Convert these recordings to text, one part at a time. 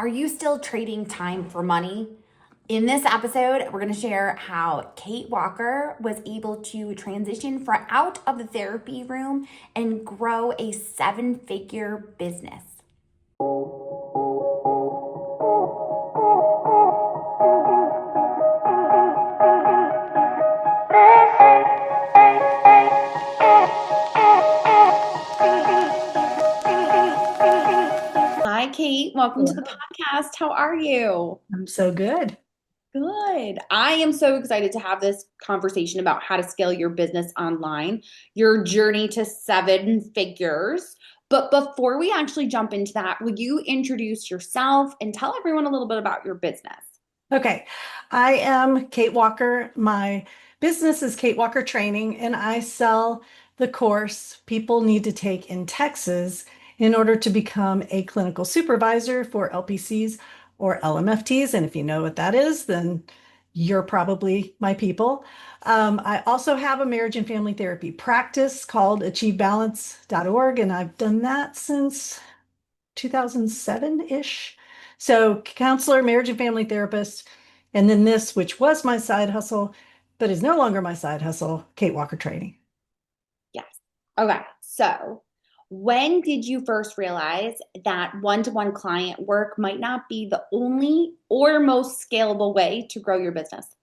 Are you still trading time for money? In this episode, we're going to share how Kate Walker was able to transition out of the therapy room and grow a seven-figure business. Hi, Kate. Welcome to the podcast. How are you? I'm so good. Good. I am so excited to have this conversation about how to scale your business online, your journey to seven figures. But before we actually jump into that, would you introduce yourself and tell everyone a little bit about your business? Okay. I am Kate Walker. My business is Kate Walker Training, and I sell the course people need to take in Texas in order to become a clinical supervisor for LPCs or LMFTs. And if you know what that is, then you're probably my people. I also have a marriage and family therapy practice called achievebalance.org, and I've done that since 2007-ish. So counselor, marriage and family therapist, and then this, which was my side hustle, but is no longer my side hustle, Kate Walker Training. Yes. Okay. So, when did you first realize that one-to-one client work might not be the only or most scalable way to grow your business?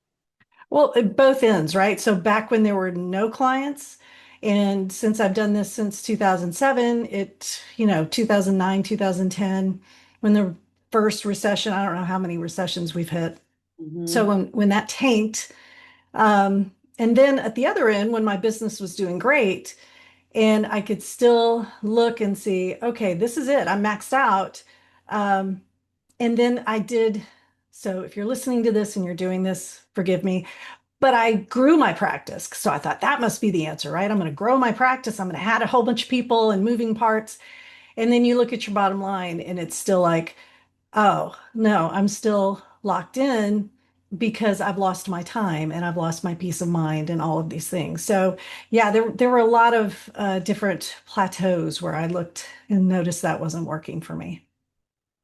Well, at both ends, right? So back when there were no clients, and since I've done this since 2007, 2009, 2010, when the first recession, I don't know how many recessions we've hit. So Mhm. when that tanked, and then at the other end, when my business was doing great, and I could still look and see, okay, this is it. I'm maxed out. Um, and then I did. So if you're listening to this and you're doing this, forgive me, but I grew my practice. So I thought that must be the answer, right? I'm going to grow my practice. I'm going to add a whole bunch of people and moving parts. And then you look at your bottom line and it's still like, oh, no, I'm still locked in because I've lost my time and I've lost my peace of mind and all of these things. So, yeah, there were a lot of different plateaus where I looked and noticed that wasn't working for me.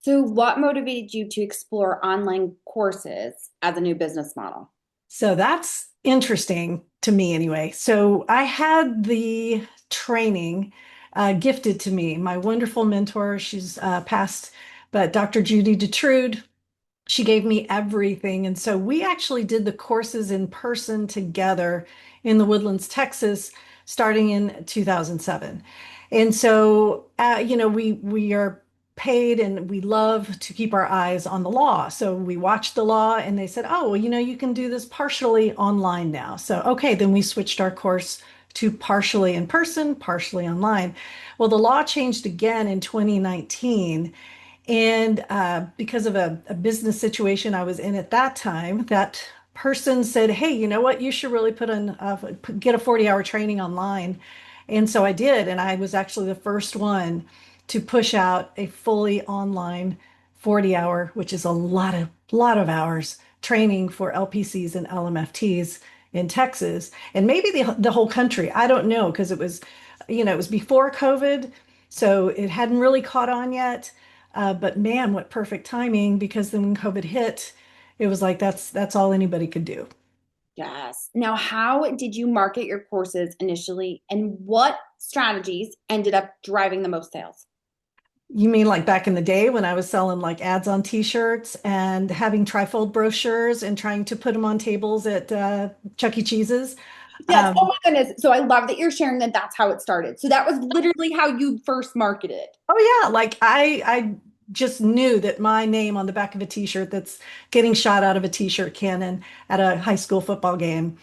So, what motivated you to explore online courses as a new business model? So that's interesting to me anyway. So I had the training gifted to me. My wonderful mentor, she's passed, but Dr. Judy Detrude, she gave me everything. And so we actually did the courses in person together in the Woodlands, Texas, starting in 2007. And so, we are paid and we love to keep our eyes on the law. So we watched the law and they said, oh, well, you can do this partially online now. So, okay, then we switched our course to partially in person, partially online. Well, the law changed again in 2019. And because of a business situation I was in at that time, that person said, "Hey, you know what? You should really get a 40-hour training online." And so I did, and I was actually the first one to push out a fully online 40-hour, which is a lot of hours training for LPCs and LMFTs in Texas, and maybe the whole country. I don't know because it was before COVID, so it hadn't really caught on yet. But man, what perfect timing because then when COVID hit, it was like that's all anybody could do. Yes. Now, how did you market your courses initially, and what strategies ended up driving the most sales? You mean like back in the day when I was selling like ads on t-shirts and having trifold brochures and trying to put them on tables at Chuck E. Cheese's? Yes. Oh Um, my goodness. So I love that you're sharing that that's how it started. So that was literally how you first marketed. oh yeah, like I just knew that my name on the back of a t-shirt that's getting shot out of a t-shirt cannon at a high school football game,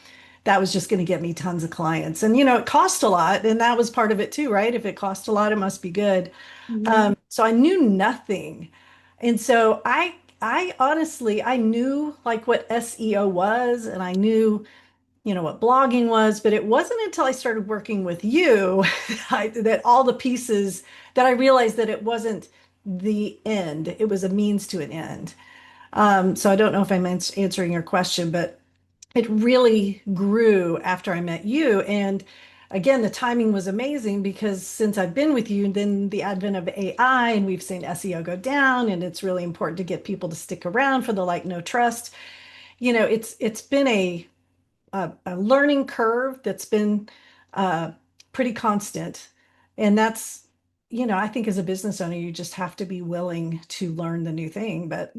that was just going to get me tons of clients. And it cost a lot, and that was part of it too, right? If it cost a lot, it must be good. Mhm. So I knew nothing. And so I honestly I knew like what SEO was and I knew what blogging was, but it wasn't until I started working with you that all the pieces that I realized that it wasn't the end. It was a means to an end. So I don't know if I'm answering your question, but it really grew after I met you. And again, the timing was amazing because since I've been with you, then the advent of AI and we've seen SEO go down, and it's really important to get people to stick around for the like, no trust. It's been a learning curve that's been uh, pretty constant. And that's, I think as a business owner, you just have to be willing to learn the new thing. But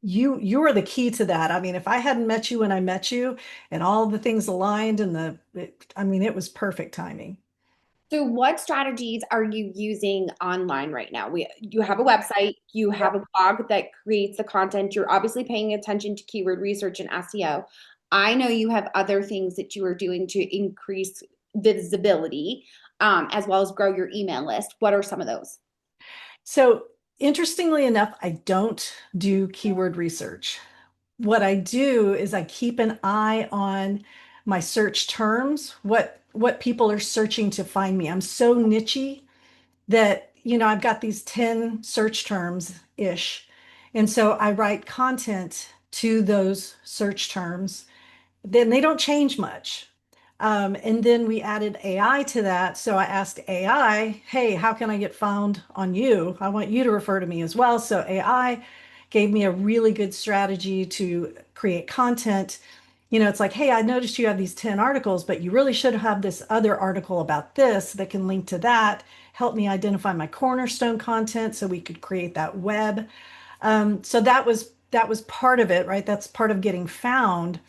you are the key to that. I mean, if I hadn't met you when I met you and all the things aligned and I mean, it was perfect timing. So what strategies are you using online right now? You have a website, you have a blog that creates the content. You're obviously paying attention to keyword research and SEO. I know you have other things that you are doing to increase visibility, as well as grow your email list. What are some of those? So, interestingly enough, I don't do keyword research. What I do is I keep an eye on my search terms, what people are searching to find me. I'm so nichey that, I've got these 10 search terms ish. And so I write content to those search terms, then they don't change much. And then we added AI to that. So I asked AI, hey, how can I get found on you? I want you to refer to me as well. So AI gave me a really good strategy to create content. It's like, hey, I noticed you have these 10 articles, but you really should have this other article about this that can link to that. Help me identify my cornerstone content so we could create that web. So that was part of it, right? That's part of getting found.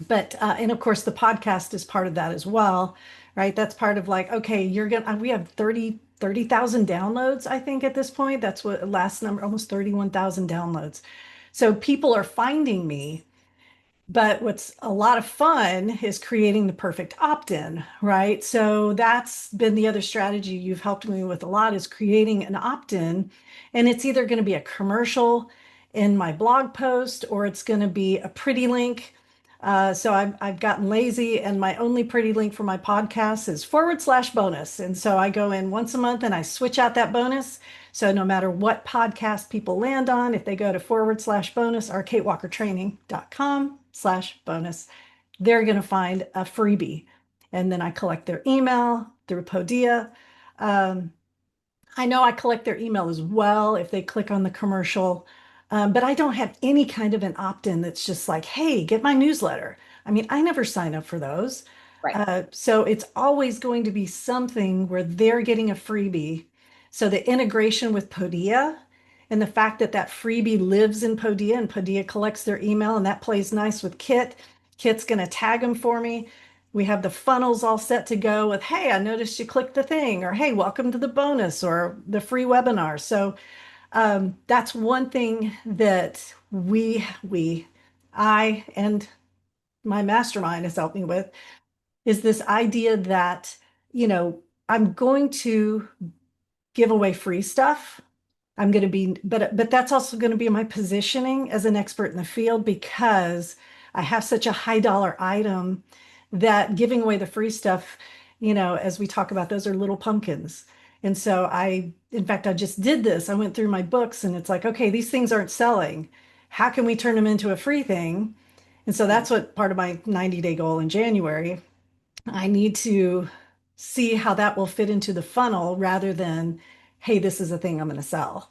But and of course the podcast is part of that as well, right? That's part of like, okay, we have 30,000 downloads, I think, at this point. That's what last number, almost 31,000 downloads. So people are finding me, but what's a lot of fun is creating the perfect opt-in, right? So that's been the other strategy you've helped me with a lot, is creating an opt-in. And it's either going to be a commercial in my blog post or it's going to be a pretty link. So I've gotten lazy, and my only pretty link for my podcast is /bonus. And so I go in once a month and I switch out that bonus. So no matter what podcast people land on, if they go to /bonus or katewalkertraining.com/bonus, they're going to find a freebie. And then I collect their email through Podia. Um, I know I collect their email as well if they click on the commercial, but I don't have any kind of an opt-in that's just like, hey, get my newsletter. I mean, I never sign up for those. Right. So it's always going to be something where they're getting a freebie. So the integration with Podia and the fact that that freebie lives in Podia and Podia collects their email, and that plays nice with Kit. Kit's going to tag them for me. We have the funnels all set to go with, hey, I noticed you clicked the thing, or hey, welcome to the bonus or the free webinar. So that's one thing that I and my mastermind has helped me with, is this idea that, you know, I'm going to give away free stuff. I'm going to be, but that's also going to be my positioning as an expert in the field, because I have such a high dollar item that giving away the free stuff, as we talk about, those are little pumpkins. And so in fact, I just did this. I went through my books and it's like, okay, these things aren't selling. How can we turn them into a free thing? And so that's what part of my 90-day goal in January. I need to see how that will fit into the funnel rather than, hey, this is a thing I'm going to sell.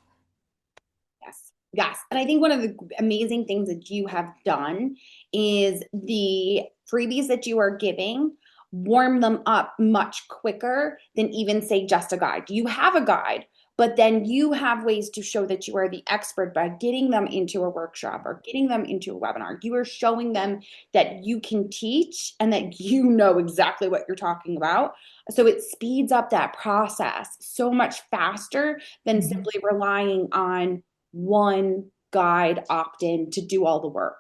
Yes. Yes. And I think one of the amazing things that you have done is the freebies that you are giving warm them up much quicker than even say just a guide. You have a guide, but then you have ways to show that you are the expert by getting them into a workshop or getting them into a webinar. You are showing them that you can teach and that you know exactly what you're talking about. So it speeds up that process so much faster than Mhm. simply relying on one guide opt-in to do all the work.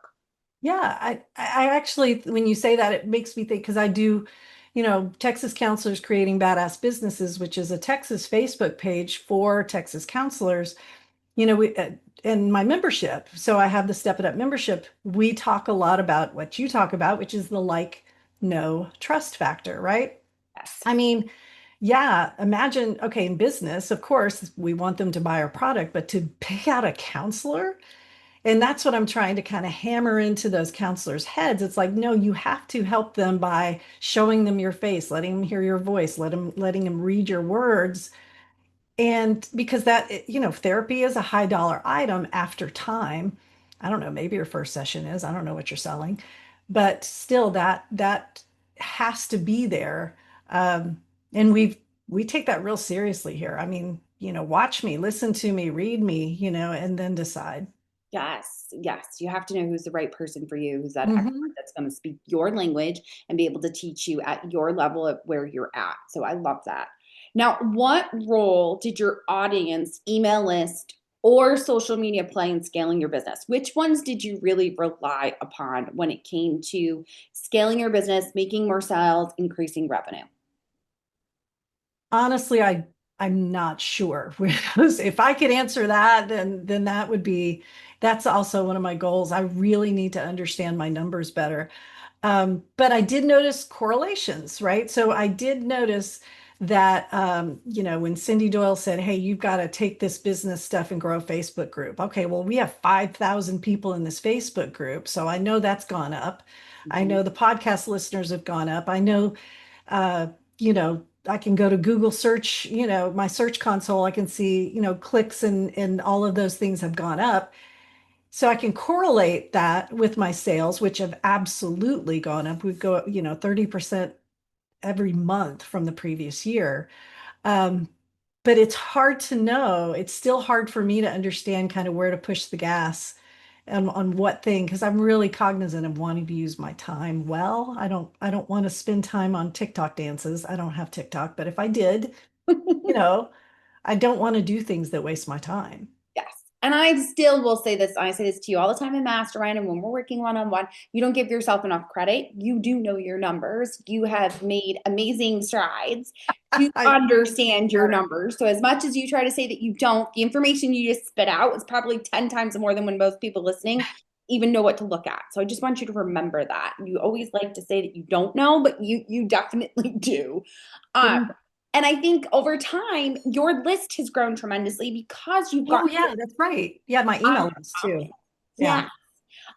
Yeah, I actually, when you say that, it makes me think, because I do, Texas Counselors Creating Badass Businesses, which is a Texas Facebook page for Texas counselors, in my membership. So I have the Step It Up membership. We talk a lot about what you talk about, which is the like, no, trust factor, right? Yes. I mean, yeah, imagine, okay, in business, of course, we want them to buy our product, but to pay out a counselor And that's what I'm trying to kind of hammer into those counselors' heads. It's like, no, you have to help them by showing them your face, letting them hear your voice, letting them read your words. And because that, therapy is a high dollar item after time. I don't know, maybe your first session is, I don't know what you're selling, but still that has to be there. And we take that real seriously here. I mean, watch me, listen to me, read me, and then decide. Yes, yes. You have to know who's the right person for you, who's that expert Hmm. that's going to speak your language and be able to teach you at your level of where you're at. So I love that. Now, what role did your audience, email list, or social media play in scaling your business? Which ones did you really rely upon when it came to scaling your business, making more sales, increasing revenue? Honestly, I'm not sure. If I could answer that, then that's also one of my goals. I really need to understand my numbers better. But I did notice correlations, right? So I did notice that, when Cindy Doyle said, "Hey, you've got to take this business stuff and grow a Facebook group." Okay, well, we have 5,000 people in this Facebook group, so I know that's gone up. I Mhm. know the podcast listeners have gone up. I know, uh, I can go to Google search, my search console, I can see, clicks and all of those things have gone up. So I can correlate that with my sales, which have absolutely gone up. We go, 30% every month from the previous year. Um, but it's hard to know. It's still hard for me to understand kind of where to push the gas on what thing, because I'm really cognizant of wanting to use my time well. I don't want to spend time on TikTok dances. I don't have TikTok, but if I did, you know, I don't want to do things that waste my time. Yes. And I still will say this. I say this to you all the time in mastermind and when we're working one on one. You don't give yourself enough credit. You do know your numbers. You have made amazing strides to I understand your numbers. So, as much as you try to say that you don't, the information you just spit out is probably 10 times more than when most people listening even know what to look at. So, I just want you to remember that. You always like to say that you don't know, but you definitely do. Um, didn't. and I think over time, your list has grown tremendously because you've Oh got yeah, that's right. Yeah, my email list too. Yeah.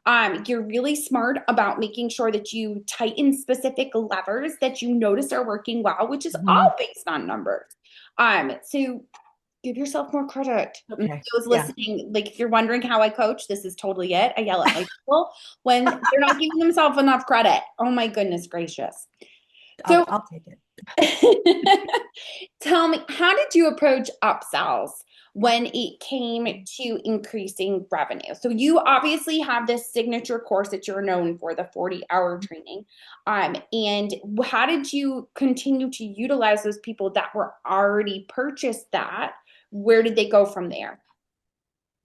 yeah. You're really smart about making sure that you tighten specific levers that you notice are working well, which is Mhm. all based on numbers. So give yourself more credit. And Okay. those Yeah. listening, like if you're wondering how I coach, this is totally it. I yell at my people when they're not giving themselves enough credit. Oh my goodness gracious. I'll So I'll take it. tell me, how did you approach upsells when it came to increasing revenue? So you obviously have this signature course that you're known for, the 40-hour training. And how did you continue to utilize those people that were already purchased that? Where did they go from there?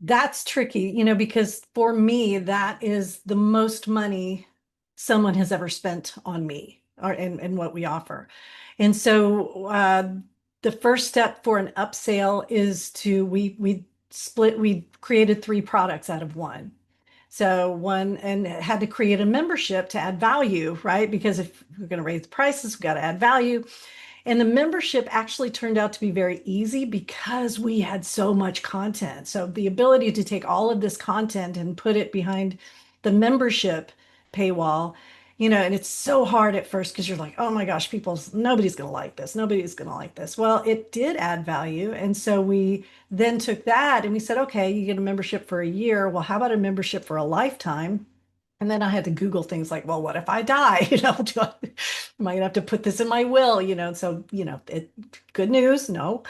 That's tricky, because for me, that is the most money someone has ever spent on me or and what we offer. And so the first step for an upsale is we created three products out of one. So one and had to create a membership to add value, right? Because if we're going to raise the prices, we got to add value. And the membership actually turned out to be very easy because we had so much content. So the ability to take all of this content and put it behind the membership paywall, and it's so hard at first because you're like, oh my gosh, nobody's going to like this. Nobody's going to like this. Well, it did add value. And so we then took that and we said, okay, you get a membership for a year. Well, how about a membership for a lifetime? And then I had to Google things like, well, what if I die? Am I gonna have to put this in my will? So, good news, no.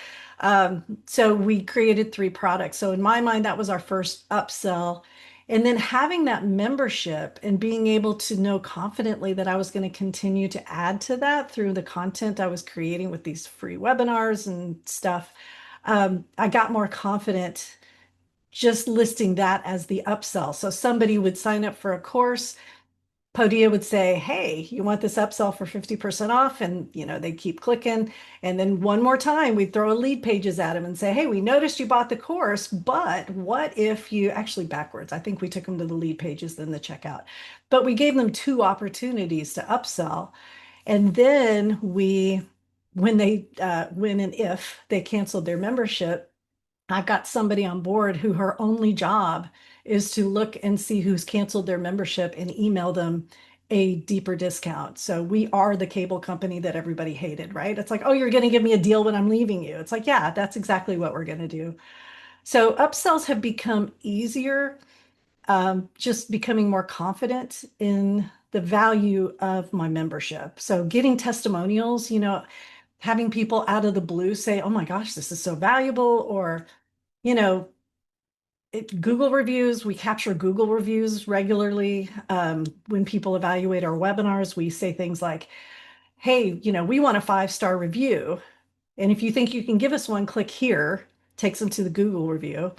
So we created three products. So in my mind, that was our first upsell. And then having that membership and being able to know confidently that I was going to continue to add to that through the content I was creating with these free webinars and stuff, I got more confident just listing that as the upsell. So somebody would sign up for a course. Podia would say, "Hey, you want this upsell for 50% off?" And, they keep clicking. And then one more time, we'd throw lead pages at them and say, "Hey, we noticed you bought the course, but what if you actually backwards?" I think we took them to the lead pages, then the checkout. But we gave them two opportunities to upsell. And then when and if they canceled their membership, I've got somebody on board who her only job is to look and see who's canceled their membership and email them a deeper discount. So we are the cable company that everybody hated, right? It's like, oh, you're going to give me a deal when I'm leaving you. It's like, yeah, that's exactly what we're going to do. So upsells have become easier, just becoming more confident in the value of my membership. So getting testimonials, having people out of the blue say, oh my gosh, this is so valuable, or, you know, Google reviews, we capture Google reviews regularly. When people evaluate our webinars, we say things like, hey, we want a 5-star review. And if you think you can give us one, click here, takes them to the Google review.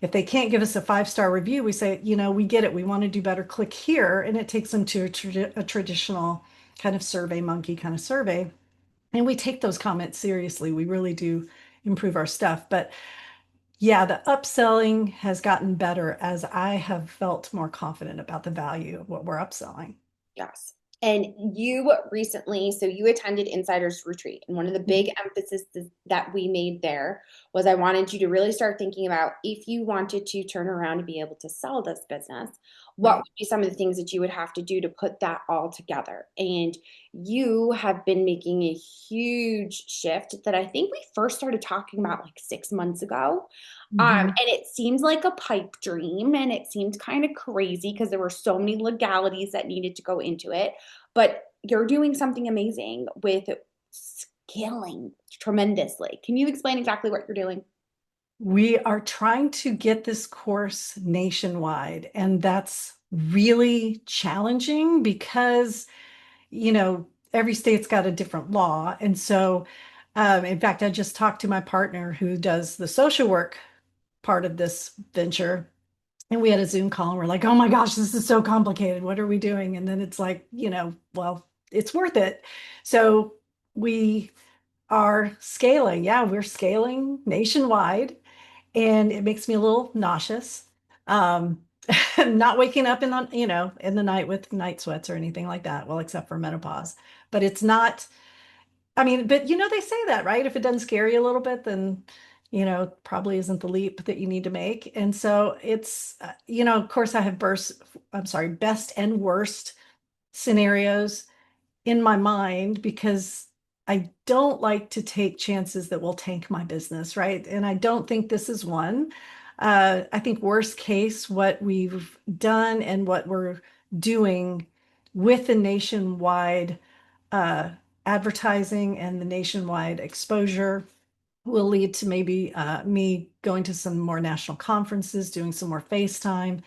If they can't give us a 5-star review, we say, we get it. We want to do better. Click here. And it takes them to a traditional kind of survey monkey kind of survey. And we take those comments seriously. We really do improve our stuff. But yeah, the upselling has gotten better as I have felt more confident about the value of what we're upselling. Yes. And you recently, so you attended Insiders Retreat, and one of the big emphasis that we made there was I wanted you to really start thinking about if you wanted to turn around and be able to sell this business, what Right. would be some of the things that you would have to do to put that all together? And you have been making a huge shift that I think we first started talking about like 6 months ago. Mhm. And it seemed like a pipe dream and it seemed kind of crazy because there were so many legalities that needed to go into it. But you're doing something amazing with scaling tremendously. Can you explain exactly what you're doing? We are trying to get this course nationwide, and that's really challenging because, every state's got a different law. And so, in fact, I just talked to my partner who does the social work part of this venture. And we had a Zoom call and we're like, oh my gosh, this is so complicated. What are we doing? And then it's like, well, it's worth it. So we are scaling. Yeah, we're scaling nationwide, and it makes me a little nauseous. Um, not waking up in the night with night sweats or anything like that. Well, except for menopause. But it's not, I mean, but they say that, right? If it doesn't scare you a little bit, then, probably isn't the leap that you need to make. And so it's, of course I have best and worst scenarios in my mind because I don't like to take chances that will tank my business, right? And I don't think this is one. I think worst case, what we've done and what we're doing with the nationwide uh, advertising and the nationwide exposure will lead to maybe me going to some more national conferences, doing some more FaceTime,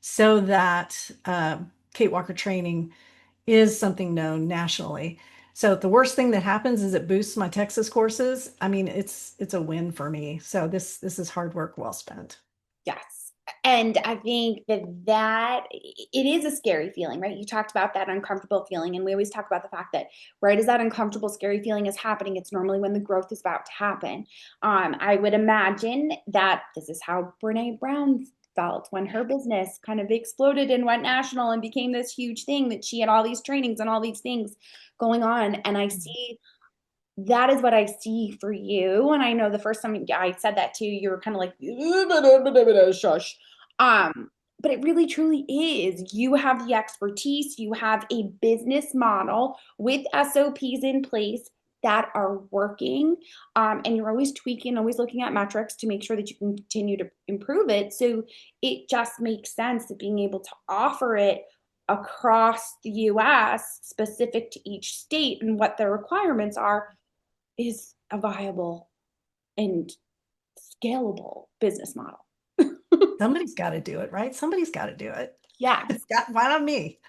so that Kate Walker training is something known nationally. So the worst thing that happens is it boosts my Texas courses. I mean, it's a win for me. So this is hard work well spent. Yes. And I think that it is a scary feeling, right? You talked about that uncomfortable feeling, and we always talk about the fact that right as that uncomfortable, scary feeling is happening, it's normally when the growth is about to happen. I would imagine that this is how Brene Brown felt when her business kind of exploded and went national and became this huge thing that she had all these trainings and all these things going on. And I see that is what I see for you. And I know the first time I said that to you, you were kind of like, shush. But it really truly is. You have the expertise, you have a business model with SOPs in place that are working. And you're always tweaking, always looking at metrics to make sure that you can continue to improve it. So it just makes sense that being able to offer it across the US, specific to each state and what their requirements are, is a viable and scalable business model. Somebody's got to do it, right? Somebody's got to do it. Yes. Why not me?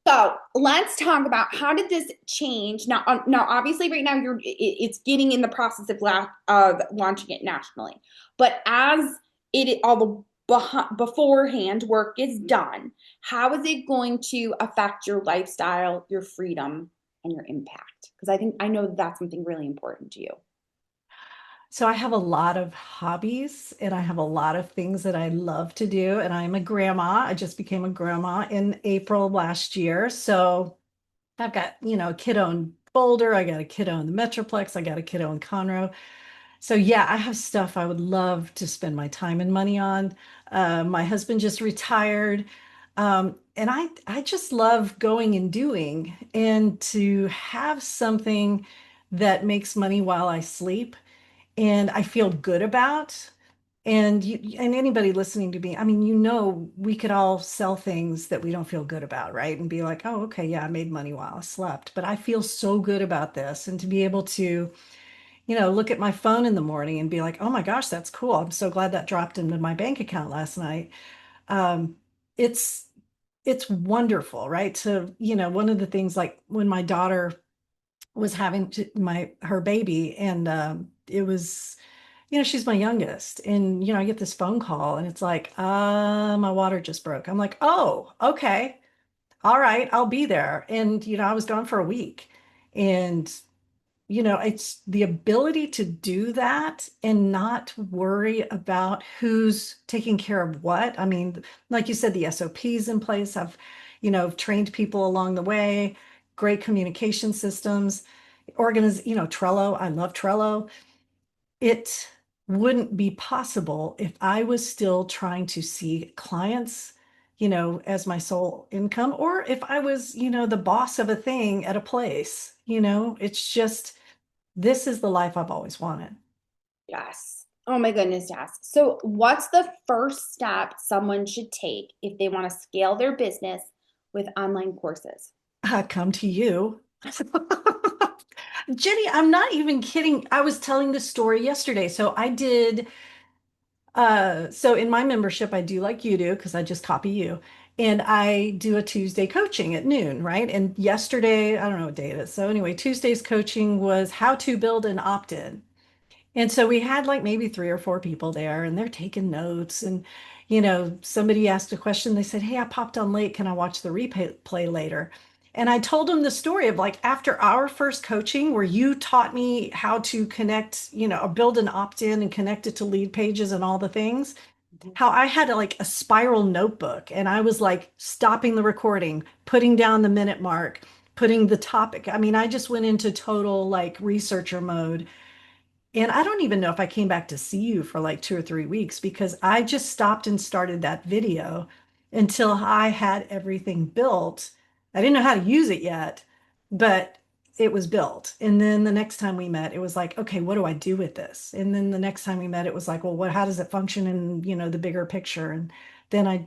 So let's talk about how did this change now? Now, obviously, right now it's getting in the process of launching it nationally, but as all the beforehand work is done, how is it going to affect your lifestyle, your freedom, and your impact? Because I know that's something really important to you. So I have a lot of hobbies and I have a lot of things that I love to do. And I'm a grandma. I just became a grandma in April of last year. So I've got, a kiddo in Boulder. I got a kiddo in the Metroplex. I got a kiddo in Conroe. So yeah, I have stuff I would love to spend my time and money on. My husband just retired. And I just love going and doing, and to have something that makes money while I sleep and I feel good about. And and anybody listening to me, I mean, we could all sell things that we don't feel good about, right? And be like, oh, okay, yeah, I made money while I slept, but I feel so good about this. And to be able to, look at my phone in the morning and be like, oh my gosh, that's cool. I'm so glad that dropped into my bank account last night. Um, it's it's wonderful, right? So, one of the things, like when my daughter was having my her baby, and it was, she's my youngest, and I get this phone call and it's like, my water just broke. I'm like, oh, okay, all right, I'll be there. And I was gone for a week, and it's the ability to do that and not worry about who's taking care of what. I mean, like you said, the SOPs in place. I've, trained people along the way, great communication systems, Trello. I love Trello. It wouldn't be possible if I was still trying to see clients, as my sole income, or if I was, the boss of a thing at a place. It's just, this is the life I've always wanted. Yes. Oh my goodness, yes. So, what's the first step someone should take if they want to scale their business with online courses? Come to you. Jenny, I'm not even kidding. I was telling this story yesterday. So I did, so in my membership, I do like you do, because I just copy you. And I do a Tuesday coaching at noon, right? And yesterday, I don't know what day it is. So anyway, Tuesday's coaching was how to build an opt-in. And so we had like maybe three or four people there, and they're taking notes. And, somebody asked a question. They said, hey, I popped on late. Can I watch the replay later? And I told them the story of, like, after our first coaching, where you taught me how to connect, build an opt-in and connect it to lead pages and all the things, Mhm. how I had like a spiral notebook, and I was like stopping the recording, putting down the minute mark, putting the topic. I mean, I just went into total like researcher mode, and I don't even know if I came back to see you for like 2 or 3 weeks, because I just stopped and started that video until I had everything built. I didn't know how to use it yet, but it was built. And then the next time we met, it was like, okay, what do I do with this? And then the next time we met, it was like, well, how does it function in, the bigger picture? And then I,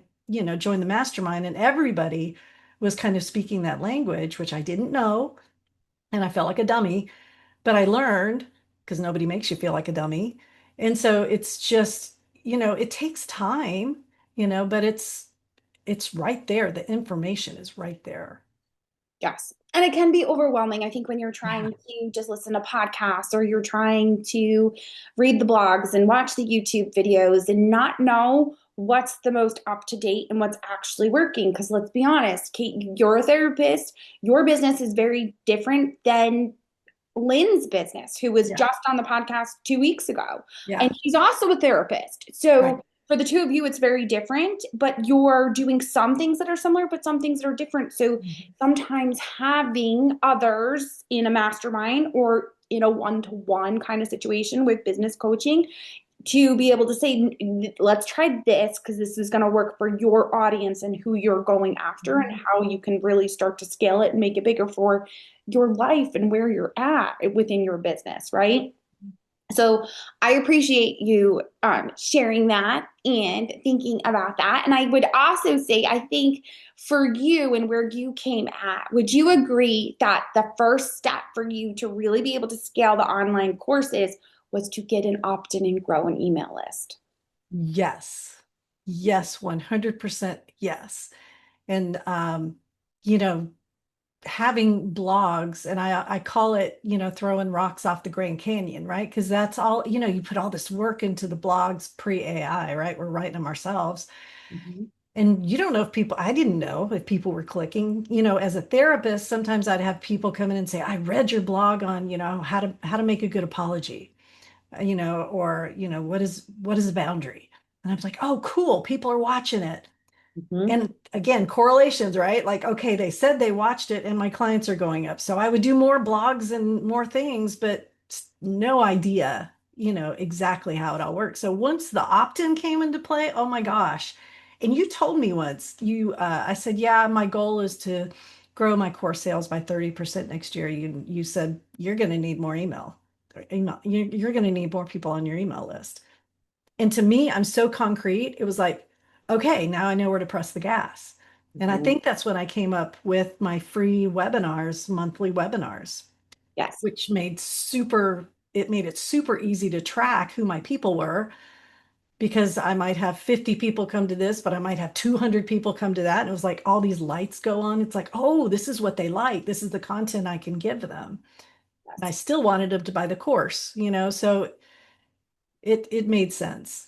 joined the mastermind, and everybody was kind of speaking that language, which I didn't know. And I felt like a dummy, but I learned, because nobody makes you feel like a dummy. And so it's just, it takes time, but it's right there. The information is right there. Yes. And it can be overwhelming, I think, when you're Yeah. trying to just listen to podcasts or you're trying to read the blogs and watch the YouTube videos and not know what's the most up to date and what's actually working. Because let's be honest, Kate, you're a therapist. Your business is very different than Lynn's business, who was Yeah. just on the podcast 2 weeks ago. And Yeah. she's also a therapist. Right. So for the two of you, it's very different, but you're doing some things that are similar, but some things that are different. So Mhm. sometimes having others in a mastermind or in a one-to-one kind of situation with business coaching to be able to say, let's try this because this is going to work for your audience and who you're going after and how you can really start to scale it and make it bigger for your life and where you're at within your business, right? So I appreciate you sharing that and thinking about that. And I would also say, I think for you and where you came at, would you agree that the first step for you to really be able to scale the online courses was to get an opt-in and grow an email list? Yes. Yes, 100% yes. And you know, having blogs, and I call it, throwing rocks off the Grand Canyon, right? Because that's all, you put all this work into the blogs pre-AI, right? We're writing them ourselves. Mhm. And you don't know if people, I didn't know if people were clicking. As a therapist, sometimes I'd have people come in and say, I read your blog on, how to make a good apology, or, what is a boundary? And I was like, oh, cool, people are watching it. Mhm. And again, correlations, right? Like, okay, they said they watched it and my clients are going up. So I would do more blogs and more things, but no idea. exactly how it all works. So once the opt-in came into play, oh my gosh. And you told me once, I said, yeah, my goal is to grow my course sales by 30% next year. You said you're going to need more email. You're going to need more people on your email list. And to me, I'm so concrete. It was like, okay, now I know where to press the gas. And I Mhm. think that's when I came up with my free webinars, monthly webinars, Yes. which it made it super easy to track who my people were because I might have 50 people come to this, but I might have 200 people come to that. And it was like all these lights go on. It's like, oh, this is what they like. This is the content I can give them. And I Yes. still wanted them to buy the course. So it made sense.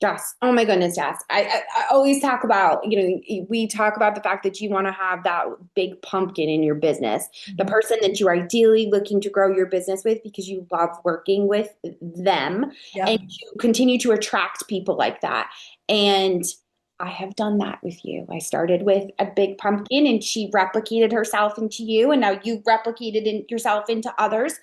Yes. Oh my goodness, yes. I always talk about, we talk about the fact that you want to have that big pumpkin in your business, the Mhm. person that you're ideally looking to grow your business with because you love working with them and Yep. you continue to attract people like that. And I have done that with you. I started with a big pumpkin and she replicated herself into you, and now you replicated yourself into others.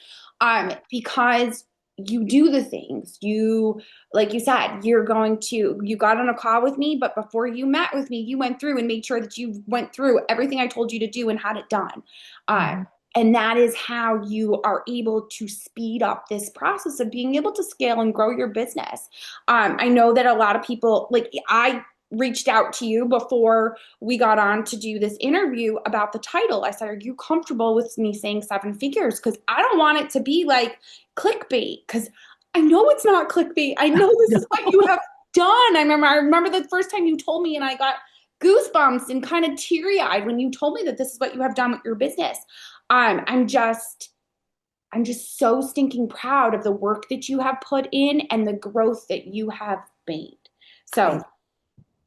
Because you do the things you like you said, you got on a call with me, but before you met with me, you went through and made sure that you went through everything I told you to do and had it done. Uh, Mhm. and that is how you are able to speed up this process of being able to scale and grow your business. I know that a lot of people, like I reached out to you before we got on to do this interview about the title. I said, are you comfortable with me saying seven figures? Because I don't want it to be like clickbait. Because I know it's not clickbait. I know this is what you have done. I remember the first time you told me and I got goosebumps and kind of teary-eyed when you told me that this is what you have done with your business. I'm just I'm just so stinking proud of the work that you have put in and the growth that you have made. So Thank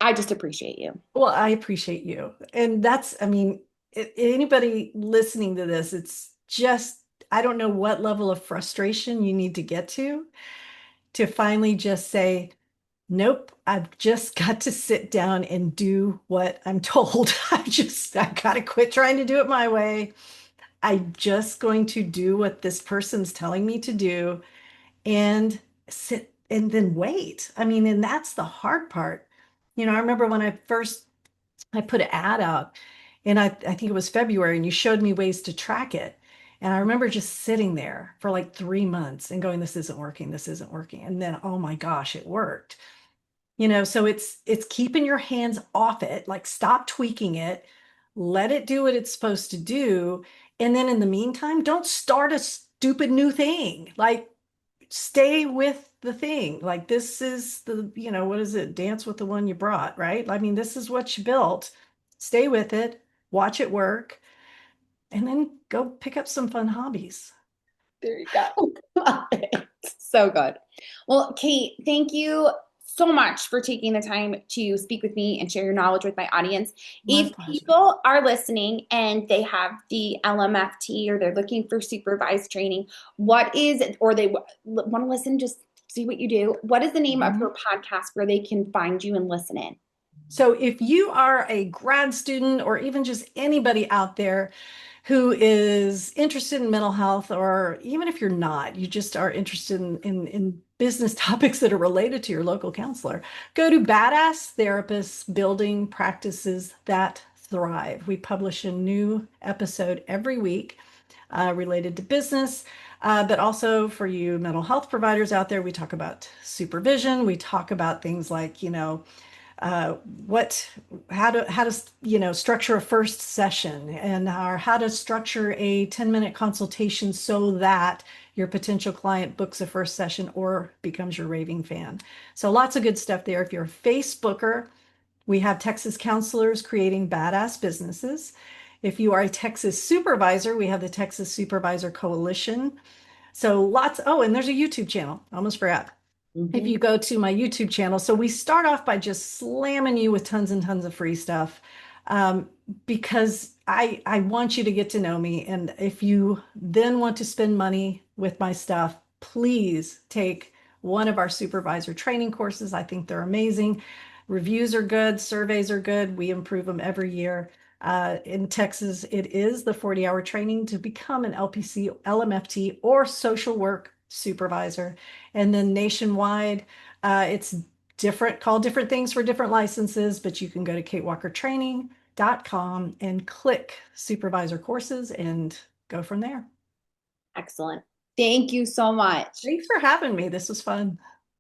I just appreciate you. Well, I appreciate you. And I mean, anybody listening to this, it's just, I don't know what level of frustration you need to get to finally just say, nope, I've just got to sit down and do what I'm told. I've got to quit trying to do it my way. I'm just going to do what this person's telling me to do and sit and then wait. I mean, and that's the hard part. I remember when I put an ad out and I think it was February and you showed me ways to track it. And I remember just sitting there for like 3 months and going, this isn't working, this isn't working. And then, oh my gosh, it worked. So it's keeping your hands off it, like stop tweaking it, let it do what it's supposed to do. And then in the meantime, don't start a stupid new thing. Like stay with the thing. Like this is what is it? Dance with the one you brought, right? I mean, this is what you built. Stay with it, watch it work, and then go pick up some fun hobbies. There you go. So good. Well, Kate, thank you so much for taking the time to speak with me and share your knowledge with my audience. My If pleasure. people are listening and they have the LMFT or they're looking for supervised training, or they want to listen, just see what you do. What is the name of Mhm. your podcast where they can find you and listen in? So if you are a grad student or even just anybody out there who is interested in mental health, or even if you're not, you just are interested in business topics that are related to your local counselor, go to Badass Therapists Building Practices That Thrive. We publish a new episode every week related to business. But also for you mental health providers out there, we talk about supervision. We talk about things like, uh, what how to structure a first session and how to structure a 10-minute consultation so that your potential client books a first session or becomes your raving fan. So lots of good stuff there. If you're a Facebooker, we have Texas counselors creating badass businesses. If you are a Texas supervisor, we have the Texas Supervisor Coalition. So oh, and there's a YouTube channel. I almost forgot. If Mhm. you go to my YouTube channel. So we start off by just slamming you with tons and tons of free stuff um, because I want you to get to know me. And if you then want to spend money with my stuff, please take one of our supervisor training courses. I think they're amazing. Reviews are good, surveys are good. We improve them every year. In Texas, it is the 40-hour training to become an LPC, LMFT, or social work supervisor. And then nationwide, it's different, called different things for different licenses, but you can go to katewalkertraining.com and click supervisor courses and go from there. Excellent. Thank you so much. Thanks for having me. This was fun.